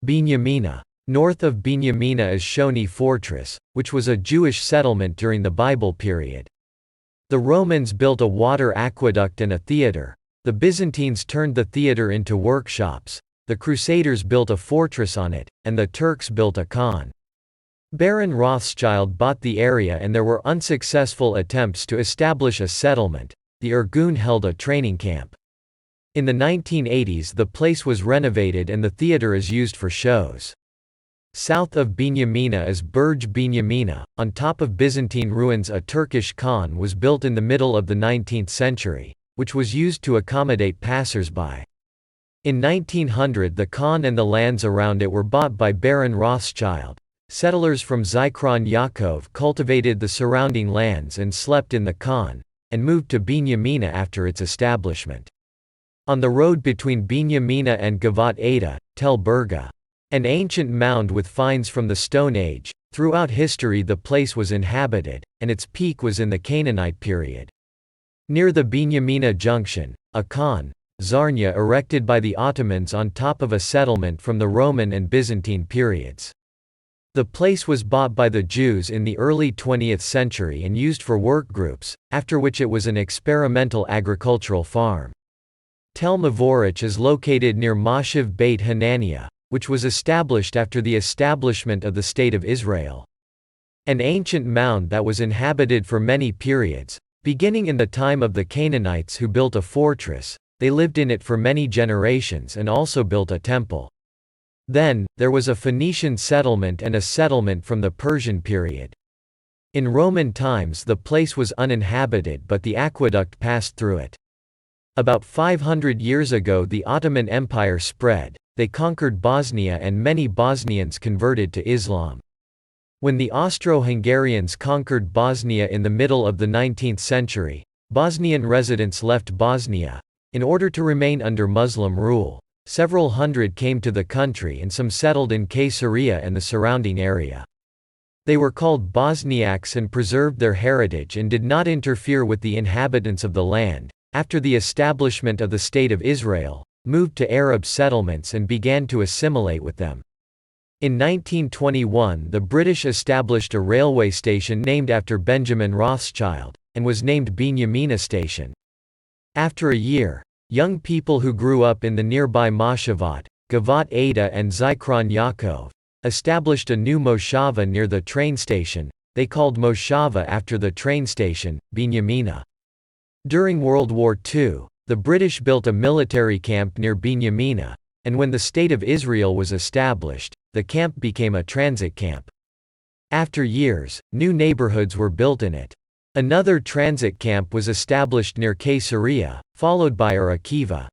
Binyamina. North of Binyamina is Shoni Fortress, which was a Jewish settlement during the Bible period. The Romans built a water aqueduct and a theater. The Byzantines turned the theater into workshops. The Crusaders built a fortress on it, and the Turks built a khan. Baron Rothschild bought the area and there were unsuccessful attempts to establish a settlement. The Irgun held a training camp. In the 1980s the place was renovated and the theater is used for shows. South of Binyamina is Burj Binyamina. On top of Byzantine ruins a Turkish khan was built in the middle of the 19th century, which was used to accommodate passers-by. In 1900 the khan and the lands around it were bought by Baron Rothschild. Settlers from Zichron Yaakov cultivated the surrounding lands and slept in the khan, and moved to Binyamina after its establishment. On the road between Binyamina and Gavat Ada, Tel Burga, an ancient mound with finds from the Stone Age. Throughout history the place was inhabited, and its peak was in the Canaanite period. Near the Binyamina junction, a khan, Zarnya erected by the Ottomans on top of a settlement from the Roman and Byzantine periods. The place was bought by the Jews in the early 20th century and used for work groups, after which it was an experimental agricultural farm. Tel Mavorich is located near Moshev Beit Hanania, which was established after the establishment of the State of Israel. An ancient mound that was inhabited for many periods, beginning in the time of the Canaanites who built a fortress. They lived in it for many generations and also built a temple. Then, there was a Phoenician settlement and a settlement from the Persian period. In Roman times the place was uninhabited but the aqueduct passed through it. About 500 years ago the Ottoman Empire spread. They conquered Bosnia and many Bosnians converted to Islam. When the Austro-Hungarians conquered Bosnia in the middle of the 19th century, Bosnian residents left Bosnia. In order to remain under Muslim rule, several hundred came to the country and some settled in Caesarea and the surrounding area. They were called Bosniaks and preserved their heritage and did not interfere with the inhabitants of the land. After the establishment of the State of Israel, moved to Arab settlements and began to assimilate with them. In 1921 the British established a railway station named after Benjamin Rothschild, and was named Binyamina Station. After a year, young people who grew up in the nearby Moshevat, Gavat Ada and Zichron Yaakov, established a new moshava near the train station. They called moshava after the train station, Binyamina. During World War II, the British built a military camp near Binyamina, and when the State of Israel was established, the camp became a transit camp. After years, new neighborhoods were built in it. Another transit camp was established near Caesarea, followed by Or Akiva.